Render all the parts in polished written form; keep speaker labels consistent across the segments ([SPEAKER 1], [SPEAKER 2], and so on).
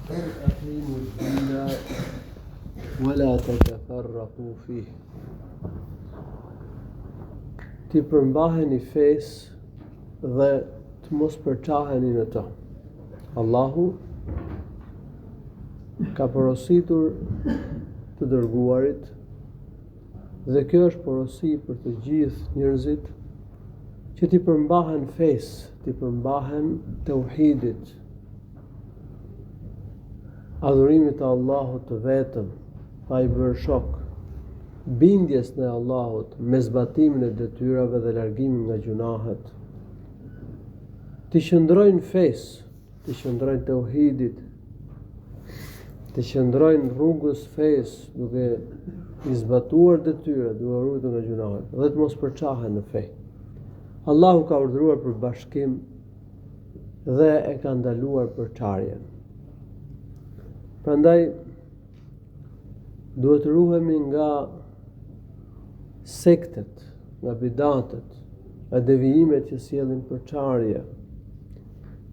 [SPEAKER 1] أقيموا الدين ولا تتفرقوا فيه. Ti përmbaheni fesë dhe të mos përçaheni në to. Allahu ka porositur të dërguarit dhe kjo është porosi për të gjithë njerëzit që ti përmbahen fesë, ti përmbahen tauhidit, adhurimit të Allahut të vetëm, pa i bërë shok, bindjes në Allahut me zbatimin e detyrave dhe largimin nga gjunahet. Të qëndrojnë fesë, të qëndrojnë tauhidit, të qëndrojnë rrugës fesë, duke i zbatuar detyrat, duke ruajtur nga gjunahet, dhe të mos përçahen në fe. Allahu ka urdhëruar për bashkim dhe e ka ndaluar përçarjen. Prandaj duhet të ruhemi nga sektet, nga bidatet, nga devijimet që sjellin përçarje.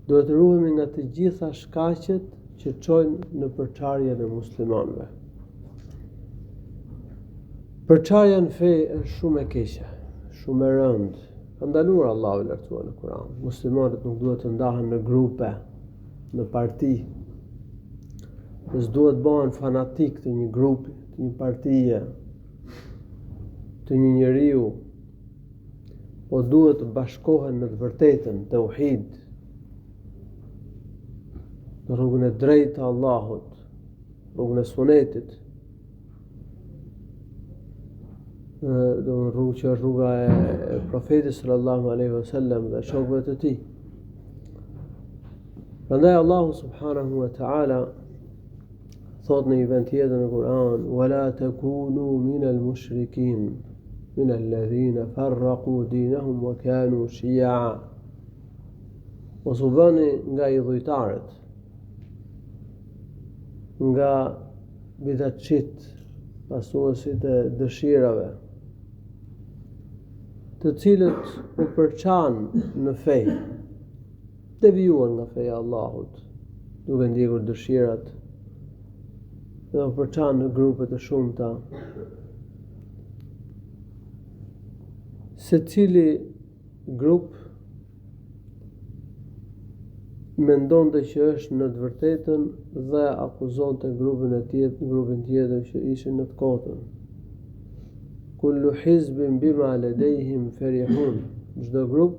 [SPEAKER 1] Duhet të ruhemi nga të gjitha shkaqet që çojnë në përçarjen e muslimanëve. Përçarja në fe është shumë e keqe, shumë e rëndë. Ka ndaluar Allahu i lartësuar në Kur'an. Muslimanët nuk duhet të ndahen në grupe, në parti. S'duhet bëhen fanatik të një grupi, të një partie, të një njeriu, po duhet të bashkohen në të vërtetën, tauhid, në rrugën e drejtë të Allahut, rrugën e sunetit, do në rrugë që është rruga e profetit sallallahu alaihi wasallam dhe shokëve të tij. Prandaj Allahu subhanahu wa ta'ala thot në një vend tjetër në Kur'an: "Wala takunu minal mushrikin, minal ladhina farraqu dinahum wa kanu shi'a." Mos u bëni nga idhujtarët, nga bidatçit, pasuesit e dëshirave, të cilët u përçanë në fe, devijuan nga feja e Allahut, duke ndjekur dëshirat, dhe u përçanë në grupe të shumta. Secili grup mendonte që është në të vërtetën dhe akuzonte grupin tjetër që ishin në të kotën. Kullu hizbin bima ladayhim farihun. Çdo grup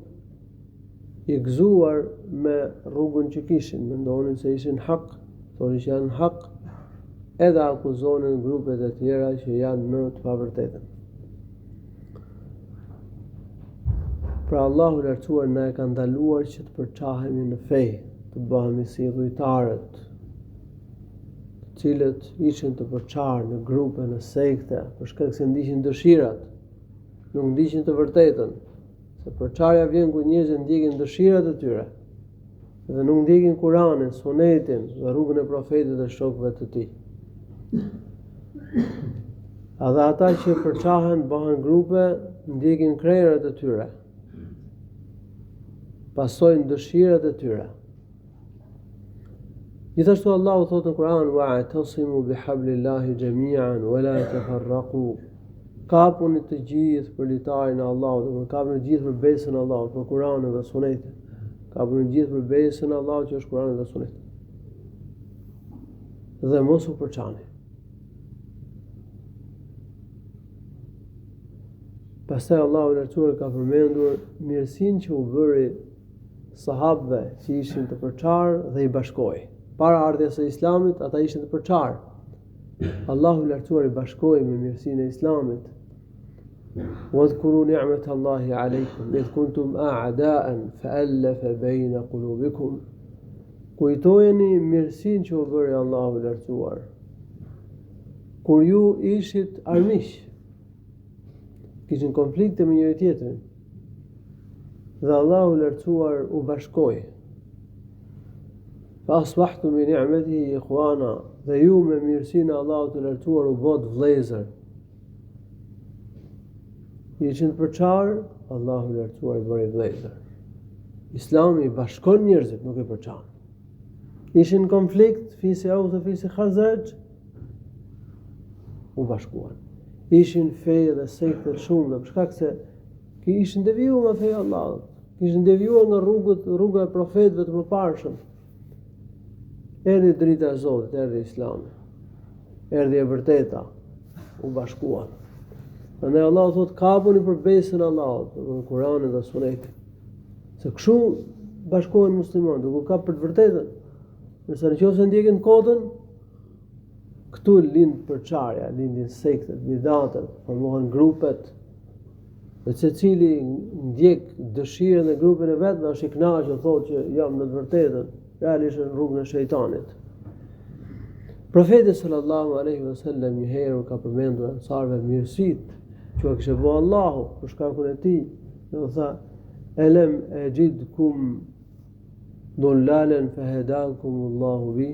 [SPEAKER 1] i gëzuar me rrugën që kishin, mendonin se ishin hak, thonin që janë hak, edhe akuzonin grupet e tjera që janë në të pavërtetën. Pra Allahu i lartësuar na e ka ndaluar që të përçahemi në fe, të bëhemi si idhujtarët, të cilët ishin të përçarë në grupe, në sekte, për shkak se ndiqin dëshirat, nuk ndiqin të vërtetën. Se përçarja vjen kur njerëzit ndjekin dëshirat e tyre dhe nuk ndjekin Kur'anin, Sunetin dhe rrugën e profetit dhe shokëve të tij. Edhe ata që përçahen bëhen grupe, ndjekin krejrat e tyre, pasojnë dëshirat e tyre. Gjithashtu Allahu thotë në Kur'an: "Wa'tasimu bihablillahi jami'an wa la tafarraqu." Kapuni të gjithë për litarin e Allahut, kapuni të gjithë për besën e Allahut, për Kur'anin dhe Sunetin. Kapuni të gjithë për besën e Allahut që është Kur'ani dhe Suneti. Dhe mos u përçani. Pastaj Allahu i lartësuar ka përmendur mirësinë që u bëri sahabëve që ishin të përçarë dhe i bashkoi. Para ardhjes së Islamit, ata ishin të përçarë. Allahu i lartësuar i bashkoi me mirësinë e Islamit. "Wadhkuru ni'matallahi 'alaykum idh kuntum a'da'an fa'alafa bayna qulubikum." Kujtojeni mirësinë që u bëri Allahu i lartësuar kur ju ishit armiq, kishin konflikte me njëri tjetrin, dhe Allahu i lartësuar u bashkoi. Fa asbahtum bi ni'matihi ikhwana, dhe ju me mirësinë e Allahut të lartësuar u bët vëllezër. Ishin të përçarë, Allahu i lartësuar i bëri vëllezër. Islami i bashkon njerëzit, nuk i përçan. Ishin konflikt, fisi Aus dhe fisi Khazraj, u bashkuan. Ishin feje dhe sekte shumë, për shkak se ishin devijuar nga feja e Allahut, ishin devijuar nga rruga e profetëve të mëparshëm. Erdhi drita e Zotit, erdhi Islami, erdhi e vërteta, u bashkuan. Prandaj Allahu thot kapuni për besën e Allahut, në Kur'anin dhe Sunetin. Se kështu bashkohen muslimanët, duke kapur për të vërtetën. Nëse nëse ndjekin kotën, këtu lind përçarja, lindin sektet, bidatet, formohen grupet, dhe secili ndjek dëshirën e grupin e vet, dhe është i kënaqur, thotë që jam në të vërtetën, realisht në rrugën e shejtanit. Profeti sallallahu alaihi wasallam një herë ka përmendur ansarëve mirësitë që u kishte bëu Allahu për shkakun e tij, dhe tha: "Elem ejidkum dullalen fahedakumullahu bi."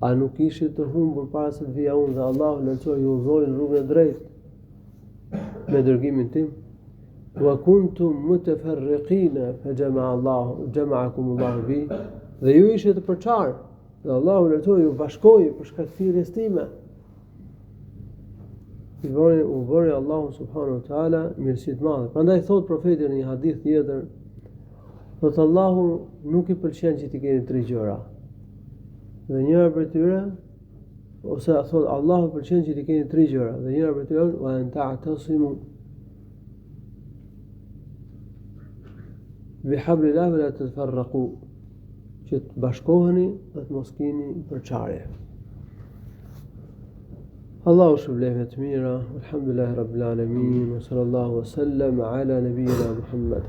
[SPEAKER 1] A nuk ishit të humbur para se të vija unë dhe Allahu lartësoj ju udhëzoi në rrugën e drejtë me dërgimin tim? Wa kuntum mutafarriqina fa jama'akumullahu bi. Dhe ju ishit të përçarë dhe Allahu lartësoj ju bashkoi për shkak të thirrjes time. U bëri Allahu subhanahu wa taala mirësi të madhe. Prandaj thot profeti në një hadith tjetër, thot Allahu nuk i pëlqen që ti keni 3 gjëra. Dhe njëra prej tyre, ose thot Allahu pëlqen që ti keni 3 gjëra, dhe njëra prej tyre wa an ta'tasimu bihablillah wa la tatafarraqu, që të bashkoheni dhe të mos keni përçarje. Allahu shpëlbeft të mira, alhamdulillahi rabbil alamin, wa sallallahu wa sallam ala nabiyyina Muhammad.